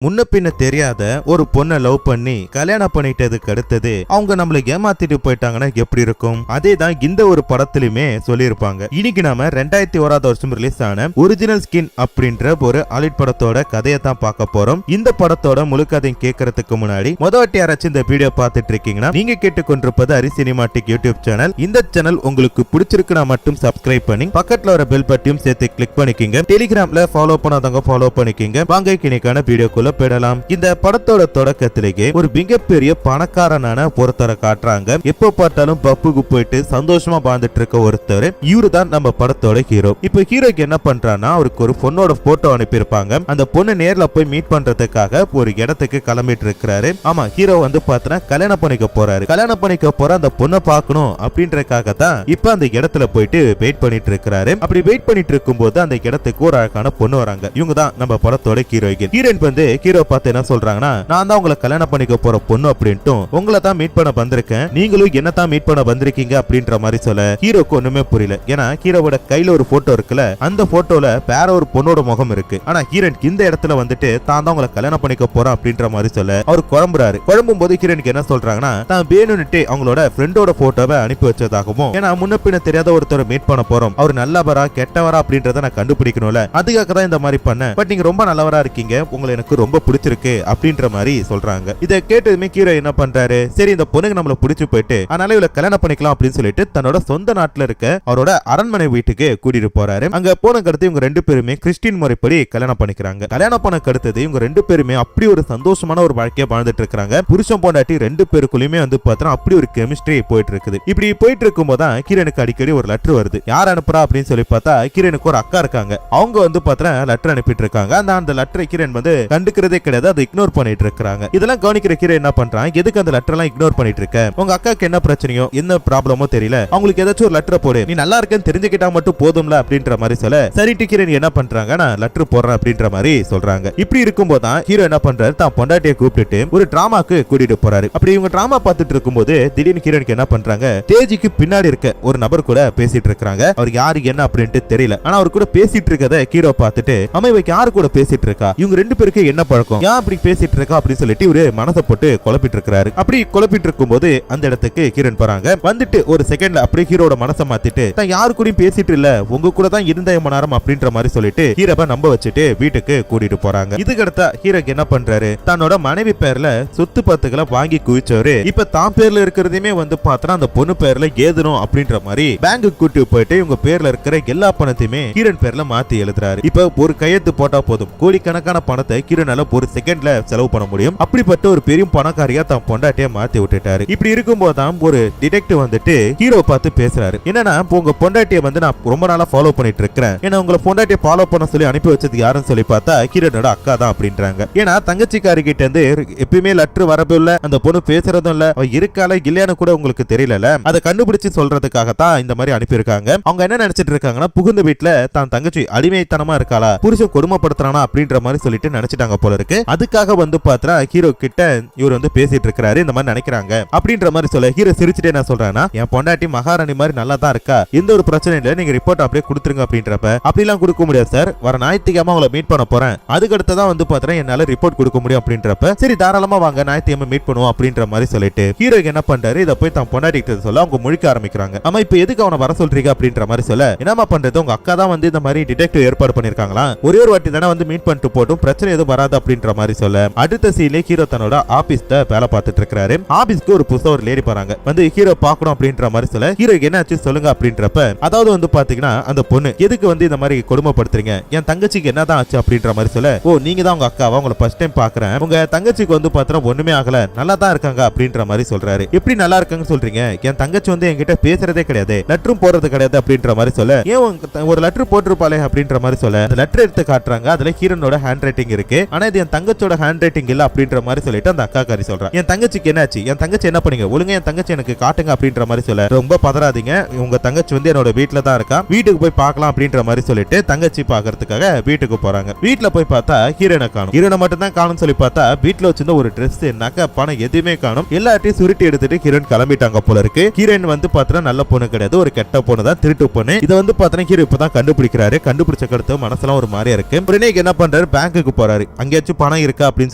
முன்ன பின்ன தெரியாத ஒரு பொண்ணை லவ் பண்ணி கல்யாணம் பண்ணிட்டதுக்கு அடுத்தது அவங்க நம்மள ஏமாத்திட்டு போயிட்டாங்கன்னா எப்படி இருக்கும்? அதே தான் இந்த ஒரு படத்திலுமே சொல்லியிருப்பாங்க. இன்னைக்கு நாம 2001 வருஷம் ரிலீஸ் ஆன ஒரிஜினல் ஸ்கின் அப்படின்ற ஒரு ஹாலிவுட் படத்தோட கதையை தான் பார்க்க போறோம். இந்த படத்தோட முழு கதையும் கேட்கறதுக்கு முன்னாடி முதவாட்டி யாராச்சும் இந்த வீடியோ பார்த்துட்டு இருக்கீங்கன்னா நீங்க கேட்டுக்கொண்டிருப்பது ஹரி சினிமாட்டிக் யூடியூப் சேனல். இந்த சேனல் உங்களுக்கு பிடிச்சிருக்குன்னா மட்டும் சப்ஸ்கிரைப் பண்ணி பக்கத்துல வர பெல் பட்டியும் சேர்த்து கிளிக் பண்ணிக்கிங்க. டெலிகிராம்ல ஃபாலோ பண்ணாதவங்க ஃபாலோ பண்ணிக்கிங்க. வாங்க இன்னைக்கான வீடியோக்குள்ள போயிடலாம். இந்த படத்தோட தொடக்கத்திலேயே ஒரு மிகப்பெரிய பணக்காரனான ஒருத்தரை காட்டுறாங்க. எப்ப பார்த்தாலும் பப்புக்கு போயிட்டு சந்தோஷமா வாழ்ந்துட்டு இருக்க ஒருத்தர். இவரு தான் நம்ம படத்தோட ஹீரோ. இப்ப ஹீரோக்கு என்ன பண்றான்னா அவருக்கு ஒரு பொண்ணோட போட்டோ அனுப்பியிருப்பாங்க. அந்த பொண்ணு நேர்ல போய் மீட் பண்றதுக்காக ஒரு இடத்துக்கு கிளம்பிட்டு இருக்கிறாரு. ஆமா, ஹீரோ வந்து பார்த்தா கல்யாணம் பண்ணிக்க போறாரு. கல்யாணம் பண்ணிக்க போற அந்த பொண்ணை பார்க்கணும் அப்படின்றதுக்காக தான் இப்ப அந்த இடத்துல போயிட்டு வெயிட் பண்ணிட்டு இருக்கிறாரு. அப்படி வெயிட் பண்ணிட்டு இருக்கும் போது அந்த இடத்துக்கு ஒரு அழகான பொண்ணு வராங்க. இவங்க தான் நம்ம படத்தோட ஹீரோயின். ஹீரோயின் வந்து ஹீரோ பார்த்து என்ன சொல்றாங்கன்னா, நான் தான் உங்களை கல்யாணம் பண்ணிக்க போற பொண்ணு அப்படின்ட்டு உங்களை தான் மீட் பண்ண வந்திருக்கேன், நீங்களும் என்ன தான் மீட் பண்ண வந்திருக்கீங்க அப்படின்ற மாதிரி சொல்ல ஹீரோக்கு ஒண்ணுமே புரியல. ஏன்னா ஹீரோவோட கையில ஒரு போட்டோ இருக்குல்ல, அந்த போட்டோல வேற ஒரு பொண்ணோட முகம் இருக்கு. ஆனா ஹீரோனுக்கு இந்த இடத்துல வந்துட்டு தான் தான் உங்களை கல்யாணம் பண்ணிக்க போறேன் அப்படின்ற மாதிரி சொல்ல அவர் குழம்புறாரு. குழம்பும் போது ஹீரோனுக்கு என்ன சொல்றாங்கன்னா, தான் வேணும்னுட்டு அவங்களோட ஃப்ரெண்டோட போட்டோவை அனுப்பி வச்சதாகவும், ஏன்னா முன்ன பின்ன தெரியாத ஒருத்தரை மீட் பண்ண போறோம், அவர் நல்லவரா கெட்டவரா அப்படின்றத நான் கண்டுபிடிக்கணும்ல, அதுக்காக தான் இந்த மாதிரி பண்ண. பட் நீங்க ரொம்ப நல்லவரா இருக்கீங்க, உங்களை எனக்கு ரொம்ப பிடிச்சிருக்கு அப்படின்ற மாதிரி சொல்றாங்க. இதை கேட்டதுமே ஹீரோ என்ன பண்றாரு, சரி இந்த பொண்ணுக்கு நம்மள பிடிச்சு போயிட்டு அதனால இவளை கல்யாணம் பண்ணிக்கலாம் அப்படின்னு சொல்லிட்டு தன்னோட சொந்த நாட்டுல இருக்க அவரோட அரண்மனை வீட்டுக்கு கூட்டிட்டு போறாரு. அங்க போன அடுத்து இவங்க ரெண்டு பேருமே கிறிஸ்டின் முறைப்படி கல்யாணம் பண்ணிக்கிறாங்க. கல்யாணம் பண்ண அடுத்தது இவங்க ரெண்டு பேருமே அப்படி ஒரு சந்தோஷமான ஒரு வாழ்க்கையை வாழ்ந்துட்டு இருக்காங்க. புருஷன் பொண்டாட்டி ரெண்டு பேருக்குள்ளயுமே வந்து பார்த்தா அப்படி ஒரு கெமிஸ்ட்ரி போயிட்டு இருக்குது. இப்படி போயிட்டு இருக்கும் போது கிரனுக்கு அடிக்கடி ஒரு லெட்டர் வருது. யார் அனுப்புறா அப்படின்னு சொல்லி பார்த்தா கிரனுக்கு ஒரு அக்கா இருக்காங்க. அவங்க வந்து பார்த்தா லெட்டர் அனுப்பிட்டு இருக்காங்க. அந்த லெட்டரை கிரண் வந்து கண்டுக்கிறதே கிடையாது, அதை இக்னோர் பண்ணிட்டு இருக்காங்க. இதெல்லாம் கவனிக்கிற கிரண் என்ன பண்றான், எதுக்கு அந்த லெட்டர் எல்லாம் இக்னோர் பண்ணிட்டு இருக்க, உங்க அக்காக்கு என்ன பிரச்சனையோ என்ன ப்ராப்ளமோ தெரியல, அவங்களுக்கு ஏதாச்சும் ஒரு லெட்டர் போடு, நீ நல்லா இருக்கேன்னு தெரிஞ்சுக்கிட்டா மட்டும் போதும்ல அப்படின்ற மாதிரி சொல்ல சரி கிரண் என்ன பண்றாங்க, நான் லெட்டர் போடுறேன் அப்படின்ற மாதிரி சொல்றாங்க. இப்படி இருக்கும்போது தான் ஹீரோ என்ன பண்றாரு, தான் பொண்டாட்டியை கூப்பிட்டுட்டு ஒரு டிராமாக்கு கூட்டிட்டு போறாரு. அப்படி இவங்க டிராமா பார்த்துட்டு இருக்கும்போது திடீர்னு கிரணுக்கு என்ன பண்றாங்க, ஸ்டேஜுக்கு பின்னாடி இருக்க ஒரு நபர் கூட பேசிட்டு இருக்காங்க. அவர் யாரு என்ன அப்படின்ட்டு தெரியல. ஆனா அவர் கூட பேசிட்டு இருக்கத ஹீரோ பார்த்துட்டு, அம்மா இவங்க யாரு கூட பேசிட்டு இருக்கா, இவங்க ரெண்டு பேருக்கு என்ன பழக்கம், ஏன் அப்படி பேசிட்டு இருக்கா அப்படின்னு சொல்லிட்டு இவரு மனசை போட்டு குழப்பிட்டு இருக்காரு. அப்படி குழப்பிட்டு இருக்கும் போது அந்த இடத்துக்கு கிரண் போறாங்க. வந்துட்டு ஒரு செகண்ட்ல அப்படியே ஹீரோட மனசை மாத்திட்டு, தான் யாரு கூடயும் பேசிட்டு இல்ல, உங்க கூட தான் இருந்த மணி நேரம் அப்படின்ற மாதிரி சொல்லிட்டு ஹீரோவை நம்ப வச்சுட்டு வீட்டுக்கு கூட்டிட்டு போறாங்க. இதுக்கு அடுத்த ஹீரோக்கு என்ன பண்றாரு, தன்னோட மனைவி பேர்ல சொத்து பத்துக்களை வாங்கி குவிச்சவரு இப்ப தான் பேர்ல இருக்கிறதையுமே வந்து பார்த்தா அந்த பொண்ணு பேர்ல ஏதணும் அப்படின்ற மாதிரி பேங்க்கு கூட்டி போயிட்டு இவங்க பேர்ல இருக்கிற எல்லா பணத்தையுமே கிரண் பேர்ல மாத்தி எழுதுறாரு. இப்ப ஒரு கையெழுத்து போட்டா போதும், கோடிக்கணக்கான பணத்தை கிரனால ஒரு செகண்ட்ல செலவு பண்ண முடியும். அப்படிப்பட்ட ஒரு பெரிய பணக்காரியா தான் பொண்டாட்டியை மாத்தி விட்டுட்டாரு. இப்படி இருக்கும்போது தான் ஒரு டிடெக்டிவ் வந்துட்டு ஹீரோ பார்த்து பேசுறாரு. என்னன்னா, உங்க பொண்டாட்டியை வந்து நான் ரொம்ப நாளா ஃபாலோ பண்ணிட்டு இருக்கிறேன், ஏன்னா உங்களை பொண்டாட்டியை ஃபாலோ பண்ண சொல்லி அனுப்பி வச்சது யாருன்னு சொல்லி பார்த்தா கிரணோட அக்கா தான் அப்படின்றாங்க. ஏன்னா தங்கச்சிக்காரி கிட்ட இருந்து எப்பயுமே லெட்டர் வரவே இல்ல, அந்த பொண்ணு பேசுறதும் இல்ல, அவ இருக்கால இல்லையான்னு கூட உங்களுக்கு தெரியல, அதை கண்டுபிடிச்சு சொல்றதுக்காக தான் இந்த மாதிரி அனுப்பியிருக்காங்க. அவங்க என்ன நினைச்சிட்டு இருக்காங்கன்னா, புகுந்த வீட்டுல தான் தங்கச்சி அடிமைத்தனமா இருக்காளா, புருஷன் கொடுமைப்படுத்துறானா அப்படின்ற மாதிரி சொல்லிட்டு நினைச்சிட்டாங்க போல இருக்கு. அதுக்காக வந்து பார்த்தா ஹீரோ கிட்ட இவர் வந்து பேசிட்டு இருக்காரு, இந்த மாதிரி நினைக்கிறாங்க அப்படின்ற மாதிரி சொல்ல ஹீரோ சிரிச்சுட்டே என்ன சொல்றானா, என் பொண்டாட்டி மகாராணி மாதிரி நல்லா தான் இருக்கா, எந்த ஒரு பிரச்சனை இல்ல, நீங்க ரிப்போர்ட் அப்படியே கொடுத்துருங்க அப்படின்றப்ப, அப்படிலாம் கொடுக்க முடியாது சார், வர ஞாயிற்றுக்கிழமை உங்களை மீட் பண்ண போறேன், அதுக்கு அடுத்ததான் வந்து பார்த்தா என்னால ரிப்போர்ட் கொடுக்க முடியும் அப்படின்றப்ப, சரி தாராளமா வாங்க ஞாயிற்றுக்கிழமை மீட் பண்ணுவோம் அப்படின்ற மாதிரி சொல்லிட்டு ஹீரோ என்ன பண்றாரு, இதை போய் தான் பொண்டாட்டி கிட்ட சொல்ல அவங்க முழிக்க ஆரம்பிக்கிறாங்க. ஆமா இப்ப எதுக்கு அவனை வர சொல்றீங்க அப்படின்ற மாதிரி சொல்ல, என்னமா பண்றது, உங்க அக்கா தான் வந்து இந்த மாதிரி டிடெக்டிவ் ஏற்பாடு பண்ணிருக்காங்களா, ஒரே ஒரு வாட்டி தானே வந்து மீட் பண்ணிட்டு போட்டும், பிரச்சனை எதுவும் வராது அப்படின்ற மாதிரி சொல்ல அடுத்த சீன்ல ஹீரோ தன்னோட ஆபீஸ்ல வேலை பார்த்துட்டு இருக்காரு. ஆபீஸ்க்கு ஒரு புதுசா ஒரு லேடி போறாங்க. வந்து ஹீரோ பார்க்கணும் அப்படின்ற மாதிரி சொல்ல ஹீரோ என்னாச்சு சொல்லுங்க அப்படின்றப்ப, அதாவது வந்து பாத்தீங்கன்னா அந்த பொண்ணு எதுக்கு வந்து இந்த மாதிரி கொடுமைப்படுத்துறீங்க, என் தங்கச்சிக்கு என்னதான் ஆச்சு அப்படின்ற மாதிரி சொல்ல, ஓ நீங்க தான் உங்க அக்காவா, உங்களை ஃபர்ஸ்ட் டைம் பாக்குறேன், உங்க தங்கச்சிக்கு வந்து பாத்தீங்கன்னா ஒண்ணுமே ஆகல, நல்லா தான் இருக்காங்க அப்படின்ற மாதிரி சொல்றாரு. எப்படி நல்லா இருக்காங்கன்னு சொல்றீங்க, என் தங்கச்சி வந்து என்கிட்ட பேசுறதே கிடையாது, லெட்டரும் போறது கிடையாது அப்படின்ற மாதிரி சொல்ல, ஏன் ஒரு லெட்டர் போட்டிருப்பாளே அப்படின்ற மாதிரி சொல்ல அந்த லெட்டர் எடுத்து காட்டுறாங்க. அதுல ஹீரோனோட ஹேண்ட் ரைட்டிங் இருக்கு, ஆனா இது என் தங்கச்சியோட ஹேண்ட் ரைட்டிங் இல்ல அப்படின்ற மாதிரி சொல்லிட்டு அந்த அக்கா காரி சொல்றா, என் தங்கச்சிக்கு என்னாச்சு, என் தங்கச்சி என்ன பண்ணீங்க, ஒழுங்கா என் தங்கச்சி எனக்கு காட்டுங்க அப்படின்ற மாதிரி சொல்ல, ரொம்ப பதறாதீங்க, உங்க தங்கச்சி வந்து என்னோட வீட்டுல தான் இருக்கா, வீட்டுக்கு போய் பார்க்கலாம் அப்படின்ற மாதிரி சொல்லிட்டு தங்கச்சி பாக்குறதுக்காக வீட்டுக்கு போறாங்க. வீட்டுல போய் பார்த்தா ஹீரோனை காணும். ஹீரோனை மட்டும் தான் காணும் சொல்லி பார்த்தா வீட்டுல வச்சிருந்த ஒரு ட்ரெஸ் நகை பணம் எதுவுமே காணும். எல்லாத்தையும் சுருட்டி எடுத்துட்டு ஹீரோயின் கிளம்பிட்டாங்க போல இருக்கு. ஹீரோயின் வந்து பார்த்தா நல்ல பொண்ணு கிடையாது, ஒரு கெட்ட பொண்ணு தான், திருட்டு பொண்ணு. இதை வந்து பார்த்தா ஹீரோ இப்பதான் கண்டுபிடிக்கிறாரு. கண்டுபிடிச்ச கடுத்து மனசுலாம் ஒரு மாதிரியா இருக்கு. என்ன பண்றாரு, பேங்குக்கு போறாரு. அங்க அங்கேயாச்சும் பணம் இருக்கா அப்படின்னு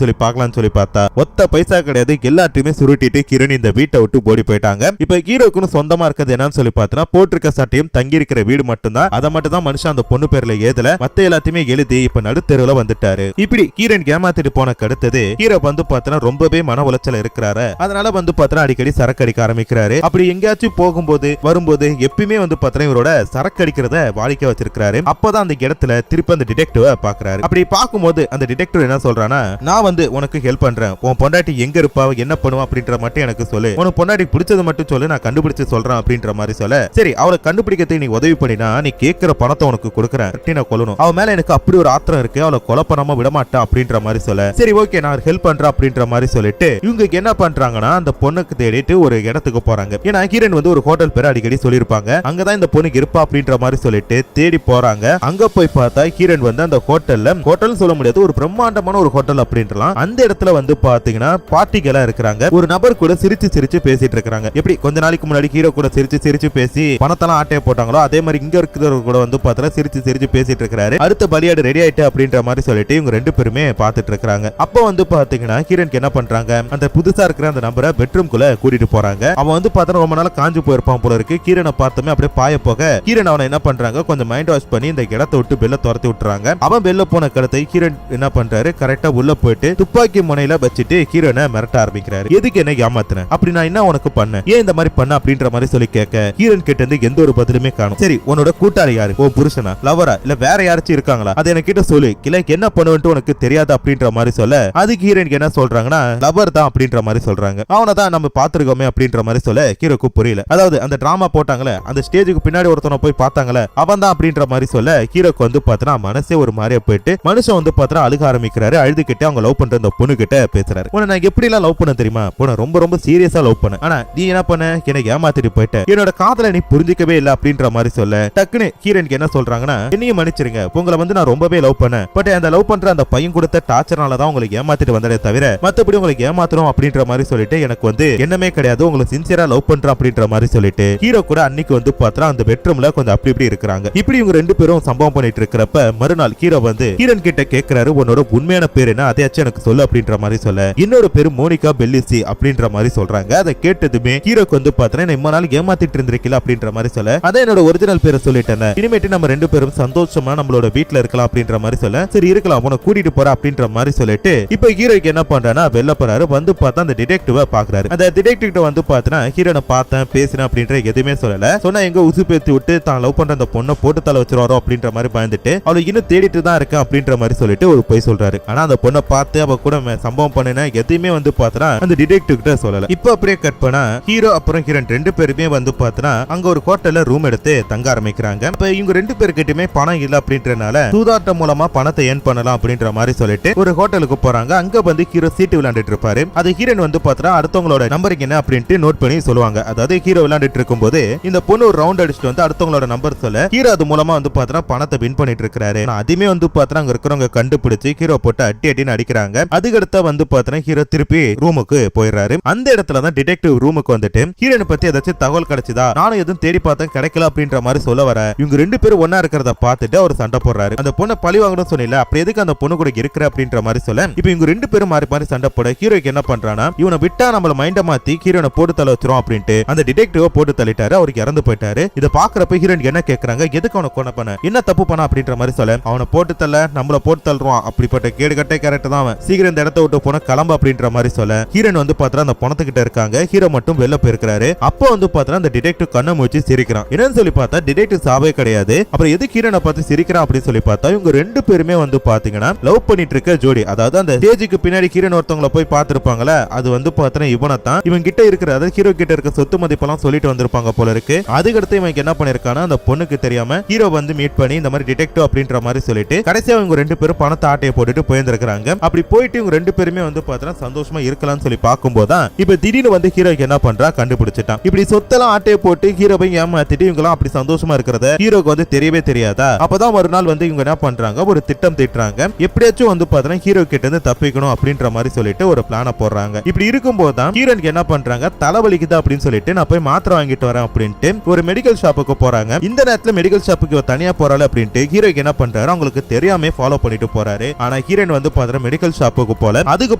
சொல்லி பார்க்கலாம்னு சொல்லி பார்த்தா ஒத்த பைசா கிடையாது. எல்லாத்தையுமே சுருட்டிட்டு கிரண் இந்த வீட்டை விட்டு ஓடி போயிட்டாங்க. இப்ப ஹீரோக்குன்னு சொந்தமா இருக்கிறது என்னன்னு சொல்லி பார்த்தா போட்டிருக்க சட்டையும் தங்கி இருக்கிற வீடு மட்டும்தான். அதை மட்டும் தான் மனுஷன் அந்த பொண்ணு பேர்ல ஏதல மத்த எல்லாத்தையுமே எழுதி இப்ப நடுத்தெருவுல வந்துட்டாரு. இப்படி ஹீரோன் ஏமாத்திட்டு போன அடுத்தது ஹீரோ வந்து பார்த்தா ரொம்பவே மன உளைச்சல இருக்கிறாரு. அதனால வந்து பார்த்தா அடிக்கடி சரக்கு அடிக்க ஆரம்பிக்கிறாரு. அப்படி எங்கேயாச்சும் போகும்போது வரும்போது எப்பயுமே வந்து பார்த்தா இவரோட சரக்கு அடிக்கிறத வாடிக்கை வச்சிருக்காரு. அப்பதான் அந்த இடத்துல திருப்பி அந்த டிடெக்டிவ பாக்குறாரு. அப்படி பார்க்கும்போது அந்த டிடெக்டிவ் என்ன சொல்றானா, நான் வந்து உனக்கு ஹெல்ப் பண்றேன், உன் பொண்டாட்டி எங்க இருப்பா என்ன பண்ணுவா அப்படின்ற மட்டும் எனக்கு சொல்லு, உனக்கு பொண்டாட்டி பிடிச்சது மட்டும் சொல்லு, நான் கண்டுபிடிச்சு சொல்றேன் அப்படின்ற மாதிரி சொல்ல, சரி அவளை கண்டுபிடிக்கிறதுக்கு நீ உதவி பண்ணினா நீ கேட்கிற பணத்தை உனக்கு கொடுக்குறேன், நான் கொல்லணும், அவன் மேல எனக்கு அப்படி ஒரு ஆத்திரம் இருக்கு, அவளை கொலை பண்ணாம விட மாட்டேன் அப்படின்ற மாதிரி சொல்ல, சரி ஓகே நான் ஹெல்ப் பண்றேன் அப்படின்ற மாதிரி சொல்லிட்டு இவங்க என்ன பண்றாங்கன்னா அந்த பொண்ணுக்கு தேடிட்டு ஒரு இடத்துக்கு போறாங்க. ஏன்னா ஹீரோன் வந்து ஒரு ஹோட்டல் பேர் அடிக்கடி சொல்லிருப்பாங்க, அங்கதான் இந்த பொண்ணுக்கு இருப்பா அப்படின்ற மாதிரி சொல்லிட்டு தேடி போறாங்க. அங்க போய் பார்த்தா ஹீரோன் வந்து அந்த ஹோட்டல் சொல்ல முடியாது, ஒரு பிரம்மாண்டமான ஒரு ஹோட்டல் அப்படின்றலாம். அந்த இடத்துல வந்து பாத்தீங்கன்னா பார்ட்டிகளா இருக்கிறாங்க. ஒரு நபர் கூட சிரிச்சு சிரிச்சு பேசிட்டு இருக்காங்க. எப்படி கொஞ்ச நாளைக்கு முன்னாடி ஹீரோ கூட சிரிச்சு சிரிச்சு பேசி பணத்தெல்லாம் ஆட்டைய போட்டாங்களோ அதே மாதிரி இங்க இருக்கிறவங்க கூட வந்து பார்த்தா சிரிச்சு சிரிச்சு பேசிட்டு இருக்காரு. அடுத்த பலியாடு ரெடி ஆயிட்டு அப்படின்ற மாதிரி சொல்லிட்டு இவங்க ரெண்டு பேருமே பாத்துட்டு இருக்காங்க. அப்ப வந்து பாத்தீங்கன்னா ஹீரோனுக்கு என்ன பண்றாங்க, அந்த புதுசா இருக்கிற அந்த நபரை பெட்ரூம்குள்ள கூட்டிட்டு போறாங்க. அவன் வந்து பார்த்தா ரொம்ப நாள் காஞ்சு போயிருப்பான் போல இருக்கு. ஹீரோனை பார்த்தமே அப்படியே பாய போக ஹீரோன் அவனை என்ன பண்றாங்க, கொஞ்சம் மைண்ட் வாஷ் பண்ணி இந்த இடத்தை விட்டு பெல்ல துரத்தி விட்டுறாங்க. அவன் வெளில போன கடத்தை ஹீரோன் என்ன பண்றாரு, கரெக்டா உள்ள போயிட்டு துப்பாக்கி முனையில வச்சுட்டு ஹீரோனை மிரட்ட ஆரம்பிக்கிறாரு. எதுக்கு என்ன ஏமாத்துன, அப்படி நான் என்ன உனக்கு பண்ண, ஏன் இந்த மாதிரி பண்ண அப்படின்ற மாதிரி சொல்லி கேட்க ஹீரோன் கிட்ட இருந்து எந்த ஒரு பதிலுமே காணும். சரி உன்னோட கூட்டாளி யாரு, ஓ புருஷனா லவரா இல்ல வேற யாராச்சும் இருக்காங்களா, அதை எனக்கு கிட்ட சொல்லு, இல்ல என்ன பண்ணுவேன்ட்டு உனக்கு தெரியாது அப்படின்ற மாதிரி சொல்ல, அதுக்கு ஹீரோனுக்கு என்ன சொல்றாங்கன்னா லவர் தான் அப்படின்ற மாதிரி சொல்றாங்க. அவனை தான் நம்ம பாத்துருக்கோமே அப்படின்ற மாதிரி சொல்ல ஹீரோக்கு புரியல. அதாவது அந்த டிராமா போட்டாங்களே அந்த ஸ்டேஜுக்கு பின்னாடி ஒருத்தனை போய் பார்த்தாங்களே அவன் தான் அப்படின்ற மாதிரி சொல்ல ஹீரோக்கு வந்து பார்த்தா மனசே ஒரு மாதிரியா போயிட்டு மனுஷன் வந்து பார்த்தா அழுக ஆரம்பிக்கிறாரு. அழுதுகிட்டு அவங்க லவ் பண்ற அந்த பொண்ணு கிட்ட பேசுறாரு. உன்னை நான் எப்படி எல்லாம் லவ் பண்ண தெரியுமா, உன்னை ரொம்ப ரொம்ப சீரியஸா லவ் பண்ண, ஆனா நீ என்ன பண்ண, எனக்கு ஏமாத்திட்டு போயிட்ட, என்னோட காதலை நீ புரிஞ்சிக்கவே இல்ல அப்படின்ற மாதிரி சொல்ல டக்குன்னு ஹீரோனுக்கு என்ன சொல்றாங்கன்னா, என்னையும் மன்னிச்சிருங்க, உங்களை வந்து நான் ரொம்பவே லவ் பண்ணேன், பட் அந்த லவ் பண்ற அந்த பையன் கொடுத்த டார்ச்சர்னால தான் உங்களுக்கு ஏமாத்திட்டு வந்ததே தவிர மத்தபடி உங்களுக்கு ஏமாத்தணும் அப்படின்ற மாதிரி சொல்லிட்டு எனக்கு வந்து என்னமே கிடையாது, உங்களுக்கு சின்சியரா லவ் பண்ற அப்படின்ற மாதிரி சொல்லிட்டு ஹீரோ கூட அன்னைக்கு வந்து பார்த்தா அந்த பெட்ரூம்ல கொஞ்சம் அப்படி இப்படி இருக்கிறாங்க. இப்படி இவங்க ரெண்டு பேரும் சம்பவம் பண்ணிட்டு இருக்கிறப்ப மறுநாள் ஹீரோ வந்து ஹீரோன் கிட்ட கேட்கிறாரு, உன்னோட உண்மையான பேர் என்ன, அதையாச்சும் எனக்கு சொல்லு அப்படின்ற மாதிரி சொல்ல, என்னோட பேரு மோனிகா பெல்லிசி அப்படின்ற மாதிரி சொல்றாங்க. அதை கேட்டதுமே ஹீரோக்கு வந்து பார்த்தா இம்ம நாள் ஏமாத்திட்டு இருந்திருக்கல அப்படின்ற மாதிரி சொல்ல, அதான் என்னோட ஒரிஜினல் பேரை சொல்லிட்டேன், இனிமேட்டு நம்ம ரெண்டு பேரும் சந்தோஷமா நம்மளோட வீட்டுல இருக்கலாம் அப்படின்ற மாதிரி சொல்ல, சரி இருக்கலாம் உன கூட்டிட்டு போற அப்படின்ற மாதிரி சொல்லிட்டு இப்ப ஹீரோக்கு என்ன பண்றானா வெளில போறாரு. வந்து பார்த்தா அந்த டிடெக்டிவ பாக்குறாரு. அந்த டிடெக்டிவ் வந்து பார்த்தா ஹீரோனை பார்த்தேன் பேசினேன் அப்படின்ற எதுவுமே சொல்லல. சொன்னா எங்க உசு பேத்தி விட்டு தான் லவ் பண்ற அந்த பொண்ணை போட்டு தலை வச்சிருவாரோ அப்படின்ற மாதிரி பயந்துட்டு அவளை இன்னும் தேடிட்டு தான் இருக்கேன் அப்படின்ற மாதிரி சொல்லிட்டு ஒரு போய் சொல்றாரு. ஆனா அந்த பொண்ணை பார்த்து அவ கூட சம்பவம் பண்ணின எதையுமே வந்து பார்த்தா அந்த டிடெக்டிவ் கிட்ட சொல்லல. இப்ப அப்படியே கட் பண்ணா ஹீரோ அப்புறம் ஹீரோன் ரெண்டு பேருமே வந்து பார்த்தா அங்க ஒரு ஹோட்டல்ல ரூம் எடுத்து தங்க ஆரம்பிக்கிறாங்க. இப்ப இவங்க ரெண்டு பேருக்கிட்டுமே பணம் இல்ல அப்படின்றனால சூதாட்டம் மூலமா பணத்தை ஏர்ன் பண்ணலாம் அப்படின்ற மாதிரி சொல்லிட்டு ஒரு ஹோட்டலுக்கு போறாங்க. அங்க வந்து ஹீரோ சீட்டு விளையாண்டுட்டு இருப்பாரு. அது ஹீரோன் வந்து பார்த்தா அடுத்தவங்களோட நம்பருக்கு என்ன அப்படின்ட்டு நோட் பண்ணி சொல்லுவாங்க. அதாவது ஹீரோ விளையாண்டுட்டு இருக்கும்போது இந்த பொண்ணு ஒரு ரவுண்ட் அடிச்சுட்டு வந்து அடுத்தவங்களோட நம்பர் சொல்ல ஹீரோ அது மூலமா வந்து பார்த்தா பணத்தை வின் பண்ணிட்டு இருக்காரு. அதுமே வந்து பார்த்தா அங்க இருக்கிறவங்க கண்டுபிடிச்சு ஹீரோ போட்டு அட்டி அட்டின்னு அடிக்கிறாங்க. அதுக்கடுத்த வந்து பார்த்தா ஹீரோ திருப்பி ரூமுக்கு போயிடுறாரு. அந்த இடத்துல தான் டிடெக்டிவ் ரூமுக்கு வந்துட்டு ஹீரோனை பத்தி ஏதாச்சும் தகவல் கிடைச்சதா, நானும் எதுவும் தேடி பார்த்தேன் கிடைக்கல அப்படின்ற மாதிரி சொல்ல வர இவங்க ரெண்டு பேரும் ஒன்னா இருக்கிறத பார்த்துட்டு அவர் சண்டை போடுறாரு. அந்த பொண்ணை பழி வாங்கணும்னு சொன்னீங்க, அப்படி எதுக்கு அந்த பொண்ணு கூட இருக்கிற அப்படின்ற மாதிரி சொல்ல இப்ப இவங்க ரெண்டு பேரும் மாறி மாறி சண்டை போட ஹீரோக்கு என்ன பண்றானா, இவனை விட்டா நம்மள மைண்ட மாத்தி ஹீரோனை போட்டு தள்ள வச்சிரும் அப்படின்ட்டு அந்த டிடெக்டிவ் போட்டு தள்ளிட்டாரு. அவருக்கு இறந்து போயிட்டாரு. இதை பாக்குறப்ப ஹீரோன் என்ன கேக்குறாங்க, எதுக்கு அவனை கொலை பண்ண, என்ன தப்பு பண்ண அப்படின்ற மாதிரி சொல்ல, அவனை போட்டு தள்ள நம்மள போட்டு தள்ளுவான், அப்படிப்பட்ட கேடு கட்டை கேரக்டர் தான் அவன், சீக்கிரம் இந்த இடத்த விட்டு போன கிளம்ப அப்படின்ற மாதிரி சொல்ல ஹீரோன் வந்து பார்த்தா அந்த பணத்துக்கிட்ட இருக்காங்க. ஹீரோ மட்டும் வெளில போயிருக்காரு. அப்போ வந்து பார்த்தா அந்த டிடெக்டிவ் கண்ணை மூச்சு சிரிக்கிறான். என்னன்னு சொல்லி பார்த்தா டிடெக்டிவ் சாவே கிடையாது. அப்புறம் எதுக்கு ஹீரோனை பார்த்து சிரிக்கிறான் அப்படின்னு சொல்லி பார்த்தா இவங்க ரெண்டு பேருமே வந்து பாத்தீங்கன்னா லவ் பண்ணிட்டு இருக்க ஜோடி. அதாவது அந்த ஸ்டேஜுக்கு பின்னாடி ஹீரோன் ஒருத்தவங்களை போய் பார்த்திருப்பாங்களே அது வந்து பார்த்தா இவனை தான், இவன் கிட்ட இருக்கிற அதாவது ஹீரோ கிட்ட இருக்க சொத்து மதிப்பெல்லாம் சொல்லிட்டு வந்திருப்பாங்க போல இருக்கு. அதுக்கடுத்து இவன் என்ன பண்ணிருக்கானா அந்த பொண்ணுக்கு தெரியாம ஹீரோ வந்து மீட் பண்ணி இந்த மாதிரி டிடெக்டிவ் அப்படின்ற மாதிரி சொல்லிட்டு கடைசியா இவங்க ரெண்டு பேரும் பணத்தை ஆட்டையை போட்டுட்டு போயிருந்திருக்காங்க. அப்படி போயிட்டு இவங்க ரெண்டு பேருமே வந்து பார்த்தா சந்தோஷமா இருக்கலாம்னு சொல்லி பார்க்கும்போது இப்ப திடீர்னு வந்து ஹீரோக்கு என்ன பண்றா கண்டுபிடிச்சிட்டான். இப்படி சொத்தெல்லாம் ஆட்டையை போட்டு ஹீரோவை ஏமாத்திட்டு இவங்க அப்படி சந்தோஷமா இருக்கிறத ஹீரோக்கு வந்து தெரியவே தெரியாதா. அப்பதான் ஒரு நாள் வந்து இவங்க என்ன பண்றாங்க, ஒரு திட்டம் தீட்டுறாங்க. எப்படியாச்சும் வந்து பார்த்தா ஹீரோ கிட்ட இருந்து தப்பிக்கணும் அப்படின்ற மாதிரி சொல்லிட்டு ஒரு பிளான போடுறாங்க. இப்படி இருக்கும்போது தான் ஹீரோனுக்கு என்ன பண்றாங்க, தலைவலிக்குது அப்படின்னு சொல்லிட்டு நான் போய் மாத்திரை வாங்கிட்டு வரேன் அப்படின்ட்டு ஒரு மெடிக்கல் ஷாப்புக்கு போறாங்க. இந்த நேரத்துல மெடிக்கல் ஷாப்புக்கு தனியா போறாரு அப்படின்ட்டு ஹீரோக்கு என்ன பண்றாரு, அவங்களுக்கு தெரியாம ஃபாலோ பண்ணிட்டு போறாரு. ஆனா ஹீரோயின் வந்து பாத்தீங்கன்னா மெடிக்கல் ஷாப்புக்கு போல அதுக்கு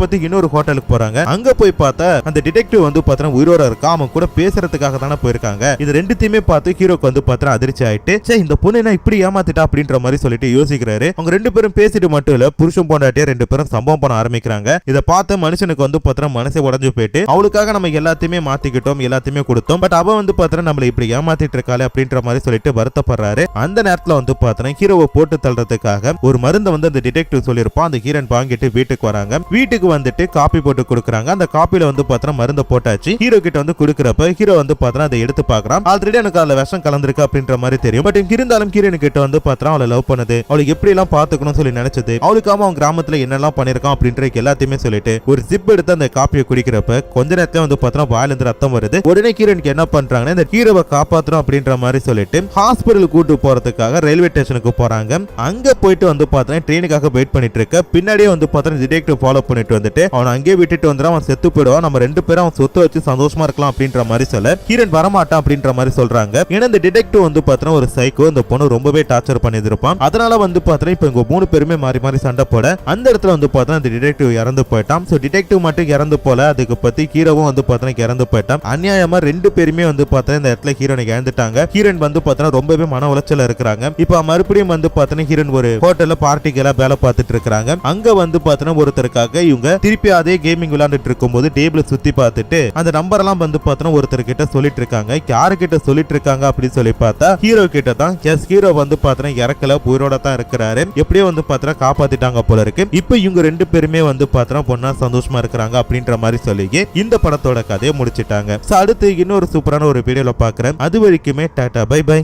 பத்தி இன்னொரு ஹோட்டலுக்கு போறாங்க. அங்க போய் பார்த்தா அந்த டிடெக்டிவ் வந்து பாத்தீங்கன்னா உயிரோட இருக்கா, அவன் கூட பேசுறதுக்காக தானே போயிருக்காங்க. இது ரெண்டுத்தையுமே பார்த்து ஹீரோக்கு வந்து பாத்தீங்கன்னா அதிர்ச்சி ஆயிட்டு இந்த பொண்ணு என்ன இப்படி ஏமாத்திட்டா அப்படின்ற மாதிரி சொல்லிட்டு யோசிக்கிறாரு. அவங்க ரெண்டு பேரும் பேசிட்டு மட்டும் இல்ல, புருஷன் பொண்டாட்டியா ரெண்டு பேரும் சம்பவம் பண்ண ஆரம்பிக்கிறாங்க. இதை பார்த்த மனுஷனுக்கு வந்து பாத்தீங்கன்னா மனசே உடஞ்சு போயிட்டு அவளுக்காக நம்ம எல்லாத்தையுமே மாத்திக்கிட்டோம், எல்லாத்தையுமே கொடுத்தோம், பட் அவ வந்து பாத்தீங்கன்னா நம்மள இப்படி ஏமாத்திட்டு இருக்காளே அப்படின்ற மாதிரி சொல்லிட்டு வருத்தப்படுறாரு. அந்த நேரத்துல வந்து பாத்தீங்கன்னா ஹீரோவை போட்டு தள்ளுறதுக்காக ஒரு மருந்தை வந்து அந்த டிடெக்டிவ் சொல்லியிருப்பான். அந்த ஹீரோன் வாங்கிட்டு வீட்டுக்கு வராங்க. வீட்டுக்கு வந்துட்டு காப்பி போட்டு கொடுக்குறாங்க. அந்த காப்பில வந்து பாத்தீங்கன்னா மருந்தை போட்டாச்சு. ஹீரோ கிட்ட வந்து கொடுக்குறப்ப ஹீரோ வந்து பாத்தீங்கன்னா அதை எடுத்து பாக்குறான். ஆல்ரெடி எனக்கு அதுல விஷம் கலந்துருக்கு அப்படின்ற மாதிரி தெரியும். பட் இருந்தாலும் ஹீரோயின் கிட்ட வந்து பாத்தீங்கன்னா அவளை லவ் பண்ணது, அவளுக்கு எப்படி எல்லாம் பாத்துக்கணும்னு சொல்லி நினைச்சது, அவளுக்காம அவன் கிராமத்துல என்னெல்லாம் பண்ணிருக்கான் அப்படின்ற எல்லாத்தையுமே சொல்லிட்டு ஒரு சிப் எடுத்து அந்த காப்பியை குடிக்கிறப்ப கொஞ்ச நேரத்துல வந்து பாத்தீங்கன்னா வாயில இருந்து ரத்தம் வருது. உடனே ஹீரோயினுக்கு என்ன பண்றாங்கன்னா இந்த ஹீரோவை காப்பாற்றணும் அப்படின்ற மாதிரி சொல்லிட்டு ஹாஸ்பிட்டல் கூட்டு போறதுக்காக ரயில்வே ஸ்டேஷனுக்கு போறாங்க. அங்க போயிட்டு வந்து பாத்தீங்கன்னா ட்ரெயினுக்காக வெயிட் பண்ணிட்டு இருக்க பின்னாடியே வந்து பாத்தீங்கன்னா டிடெக்டிவ் ஃபாலோ பண்ணிட்டு வந்துட்டு அவன் அங்கேயே விட்டுட்டு வந்துடும். அவன் செத்து போயிடுவான், நம்ம ரெண்டு பேரும் அவன் சொத்து வச்சு சந்தோஷமா இருக்கலாம் அப்படின்ற மாதிரி சொல்ல ஹீரோயின் வரமாட்டான் அப்படின்ற மாதிரி சொல்றாங்க. ஏன்னா இந்த டிடெக்டிவ் வந்து பாத்தீங்கன்னா ஒரு சைக்கோ, இந்த பொண்ணு ரொம்பவே டார்ச்சர் பண்ணிட்டு இருப்பான். அதனால வந்து பாத்தீங்கன்னா இப்ப இவங்க மூணு பேருமே மாறி மாறி சண்டை போட அந்த இடத்துல வந்து பாத்தீங்கன்னா இந்த டிடெக்டிவ் இறந்து போயிட்டான். சோ டிடெக்டிவ் மட்டும் இறந்து போல, அதுக்கு பத்தி ஹீரோவும் வந்து பாத்தீங்கன்னா இறந்து போயிட்டான். அநியாயமா ரெண்டு பேருமே வந்து பாத்தீங்கன்னா இந்த இடத்துல ஹீரோனை இழந்துட்டாங்க. ஹீரோயின் வந்து பாத்தீங்கன்னா ரொம்பவே மன உளைச்சல இருக்கிறாங்க. இப்ப மறுபடியும் வந்து பாத்தீங்கன்னா ஹீரோயின் ஒரு ஹோட்டல்ல பார்ட்டிக்கெல்லாம் வேலை பார்த்துட்டு இருக்காங்க. அங்க வந்து பாத்தீங்கன்னா ஒருத்தருக்காக இவங்க திருப்பி அதே கேமிங் விளையாண்டுட்டு இருக்கும்போது டேபிள சுத்தி பார்த்துட்டு அந்த நம்பர் எல்லாம் வந்து பாத்தீங்கன்னா ஒருத்தர் கிட்ட சொல்லிட்டு இருக்காங்க. யாரு கிட்ட சொல்லிட்டு இருக்காங்க அப்படின்னு சொல்லி பார்த்தா ஹீரோ கிட்ட தான். ஹீரோ வந்து பாத்தீங்கன்னா இறக்கல, உயிரோட தான் இருக்கிறாரு. எப்படியோ வந்து பாத்தீங்கன்னா காப்பாத்திட்டாங்க போல இருக்கு. இப்ப இவங்க ரெண்டு பேருமே வந்து பாத்தீங்கன்னா பொண்ணா சந்தோஷமா இருக்கிறாங்க அப்படின்ற மாதிரி சொல்லி இந்த படத்தோட கதையை முடிச்சிட்டாங்க. அடுத்து இன்னொரு சூப்பரான ஒரு வீடியோல பாக்குறேன். அது வரைக்குமே டாடா பை பை.